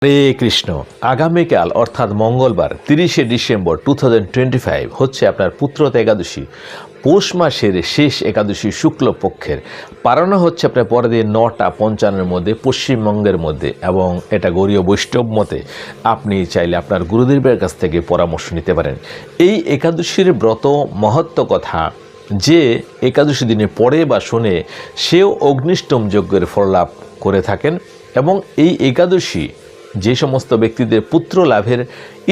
হরে কৃষ্ণ। আগামীকাল অর্থাৎ মঙ্গলবার 30শে ডিসেম্বর 2025 হচ্ছে আপনার পুত্রতা একাদশী। পৌষ মাসের শেষ একাদশী শুক্লপক্ষের পালন হচ্ছে আপনার পরের দিন 9টা 55-এর মধ্যে পশ্চিমবঙ্গের মধ্যে, এবং এটা গৌড়ীয় বৈষ্ণব মতে আপনি চাইলে আপনার গুরুদেবের কাছ থেকে পরামর্শ নিতে পারেন। এই একাদশীর ব্রত মহত্ব কথা যে একাদশী দিনে পড়ে বা শোনে সেও অগ্নিষ্টম যজ্ঞের ফললাভ করে থাকেন, এবং এই একাদশী যে সমস্ত ব্যক্তিদের পুত্র লাভের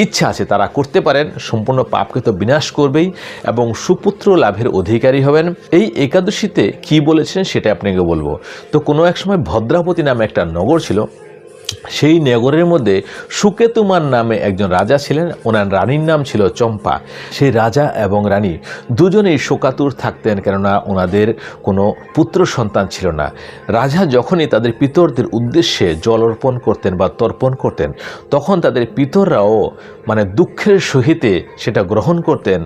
ইচ্ছা আছে তারা করতে পারেন। সম্পূর্ণ পাপকে তো বিনাশ করবেই এবং সুপুত্র লাভের অধিকারী হবেন। এই একাদশীতে কি বলেছেন সেটা আপনাকে বলবো। তো কোনো এক সময় ভদ্রাবতী নামে একটা নগর ছিল। সেই নগরের মধ্যে সুকেতুমান নামে একজন রাজা ছিলেন। ওনার রানীর নাম ছিল চম্পা। সেই রাজা এবং রানী দুজনেই শোকাতুর থাকতেন, কেননা ওনাদের কোনো পুত্র সন্তান ছিল না। রাজা যখনই তাদের পিতরদের উদ্দেশ্যে জল অর্পণ করতেন বা তর্পণ করতেন, তখন তাদের পিতররাও দুঃখের সহিতে সেটা গ্রহণ করতেন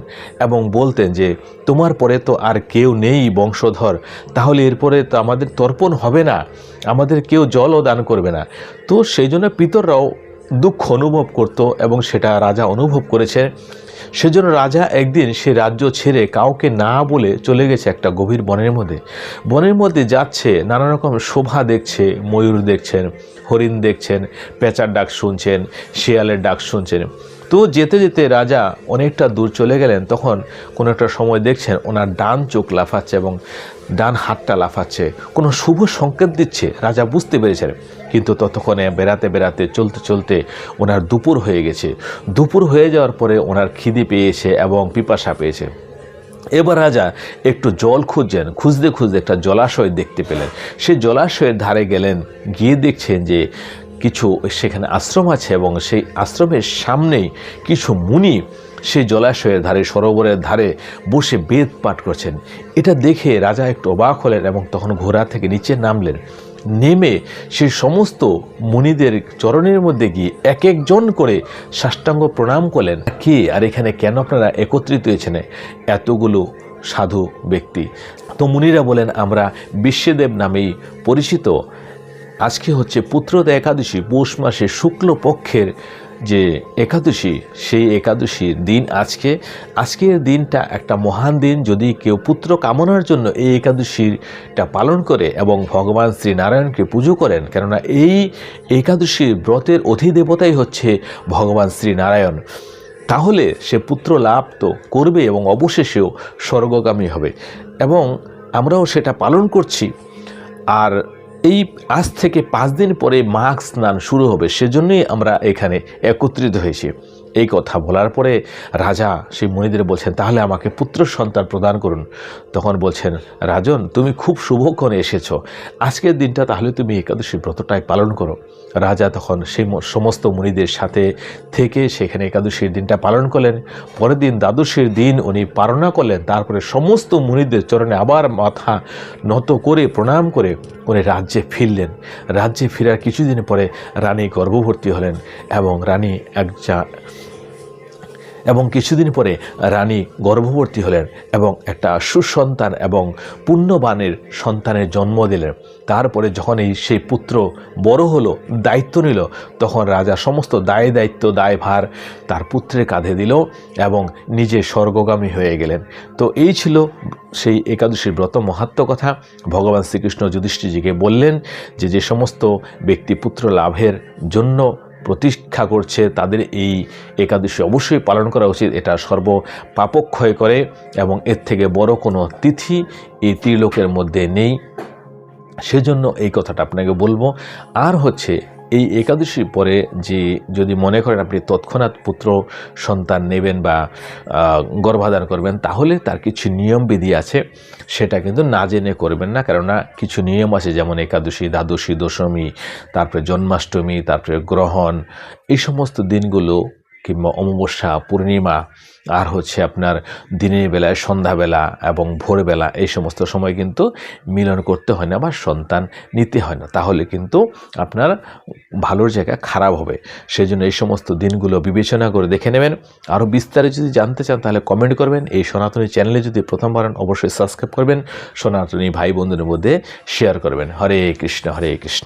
এবং বলতেন যে তোমার পরে তো আর কেউ নেই বংশধর, তাহলে এরপরে তো আমাদের তর্পণ হবে না, আমাদের কেউ জলও দান করবে না। তো সেই জন্য পিতররাও দুঃখ অনুভব করত এবং সেটা রাজা অনুভব করেছে। সেজন্য রাজা একদিন সে রাজ্য ছেড়ে কাউকে না বলে চলে গেছে একটা গভীর বনের মধ্যে যাচ্ছে, নানা রকম শোভা দেখছে, ময়ূর দেখছেন, হরিণ দেখছেন, পেঁচার ডাক শুনছেন, শিয়ালের ডাক শুনছেন। তো যেতে যেতে রাজা অনেকটা দূর চলে গেলেন। তখন কোনো একটা সময় দেখছেন ওনার ডান চোখ লাফাচ্ছে এবং ডান হাতটা লাফাচ্ছে, কোনো শুভ সংকেত দিচ্ছে। রাজা বুঝতে পেরেছেন, কিন্তু ততক্ষণে বেড়াতে বেড়াতে চলতে চলতে ওনার দুপুর হয়ে গেছে। দুপুর হয়ে যাওয়ার পরে ওনার খিদে পেয়েছে এবং পিপাসা পেয়েছে। এবার রাজা একটু জল খুঁজতে একটা জলাশয় দেখতে পেলেন। সেই জলাশয়ের ধারে গেলেন, গিয়ে দেখছেন যে কিছু সেখানে আশ্রম আছে এবং সেই আশ্রমের সামনেই কিছু মুনি সেই জলাশয়ের ধারে, সরোবরের ধারে বসে বেদ পাঠ করছেন। এটা দেখে রাজা একটু অবাক হলেন এবং তখন ঘোড়া থেকে নিচে নামলেন। নেমে সেই সমস্ত মুনিদের চরণের মধ্যে গিয়ে এক একজন করে সাষ্টাঙ্গ প্রণাম করলেন। কে আর এখানে কেন আপনারা একত্রিত হয়েছেন এতগুলো সাধু ব্যক্তি? তো মুনিরা বলেন, আমরা বিশ্বদেব নামেই পরিচিত। আজকে হচ্ছে পুত্রতা একাদশী, পৌষ মাসে শুক্লপক্ষের যে একাদশী, সেই একাদশীর দিন আজকের দিনটা একটা মহান দিন। যদি কেউ পুত্র কামনার জন্য এই একাদশীটা পালন করে এবং ভগবান শ্রীনারায়ণকে পুজো করেন, কেননা এই একাদশীর ব্রতের অধিদেবতাই হচ্ছে ভগবান শ্রীনারায়ণ, তাহলে সে পুত্র লাভ তো করবে এবং অবশেষেও স্বর্গগামী হবে। এবং আমরাও সেটা পালন করছি। আর এই আজ থেকে 5 দিন পরে মাঘ স্নান শুরু হবে, সেজন্যই আমরা এখানে একত্রিত হয়েছি। এই কথা বলার পরে রাজা সেই মুনিদের বলছেন, তাহলে আমাকে পুত্র সন্তান প্রদান করুন। তখন বলছেন, রাজন, তুমি খুব শুভক্ষণে এসেছো, আজকের দিনটা তাহলে তুমি একাদশী ব্রতটাই পালন করো। রাজা তখন সেই সমস্ত মুনিদের সাথে থেকে সেখানে একাদশীর দিনটা পালন করলেন। পরের দিন দ্বাদশীর দিন উনি পালনা করলেন। তারপরে সমস্ত মুনিদের চরণে আবার মাথা নত করে প্রণাম করে উনি রাজ্যে ফিরলেন। রাজ্যে ফেরার কিছুদিন পরে রানী গর্ভবতী হলেন এবং কিছুদিন পরে রানী গর্ভবতী হলেন এবং একটা সুসন্তান এবং পুণ্যবানের সন্তানের জন্ম দিলেন। তারপরে যখন সেই পুত্র বড় হলো, দায়িত্ব নিল, তখন রাজা সমস্ত দায়ভার তার পুত্রের কাঁধে দিল এবং নিজে স্বর্গগামী হয়ে গেলেন। তো এই ছিল সেই একাদশীর ব্রত মাহাত্ম্য কথা। ভগবান শ্রীকৃষ্ণ যুধিষ্ঠিরজিকে বললেন যে সমস্ত ব্যক্তি পুত্র লাভের জন্য প্রতীক্ষা করছে তাদের এই একাদশী অবশ্যই পালন করা উচিত। এটা সর্ব পাপক্ষয় করে এবং এর থেকে বড় কোনো তিথি এই ত্রিলোকের মধ্যে নেই। সেজন্য এই কথাটা আপনাকে বলবো। আর হচ্ছে এই একাদশীর পরে যে যদি মনে করেন আপনি তৎক্ষণাৎ পুত্র সন্তান নেবেন বা গর্ভাধান করবেন, তাহলে তার কিছু নিয়মবিধি আছে, সেটা কিন্তু না জেনে করবেন না। কেননা কিছু নিয়ম আছে, যেমন একাদশী, দ্বাদশী, দশমী, তারপরে জন্মাষ্টমী, তারপরে গ্রহণ, এই সমস্ত দিনগুলো কিংবা অমাবস্যা, পূর্ণিমা, আর হচ্ছে আপনার দিনের বেলায়, সন্ধ্যাবেলা এবং ভোরবেলা, এই সমস্ত সময় কিন্তু মিলন করতে হয় না বা সন্তান নিতে হয় না, তাহলে কিন্তু আপনার ভালোর জায়গা খারাপ হবে। সেই জন্য এই সমস্ত দিনগুলো বিবেচনা করে দেখে নেবেন। আরও বিস্তারিত যদি জানতে চান তাহলে কমেন্ট করবেন। এই সনাতনী চ্যানেলে যদি প্রথমবার অবশ্যই সাবস্ক্রাইব করবেন, সনাতনী ভাই বন্ধুদের মধ্যে শেয়ার করবেন। হরে কৃষ্ণ, হরে কৃষ্ণ।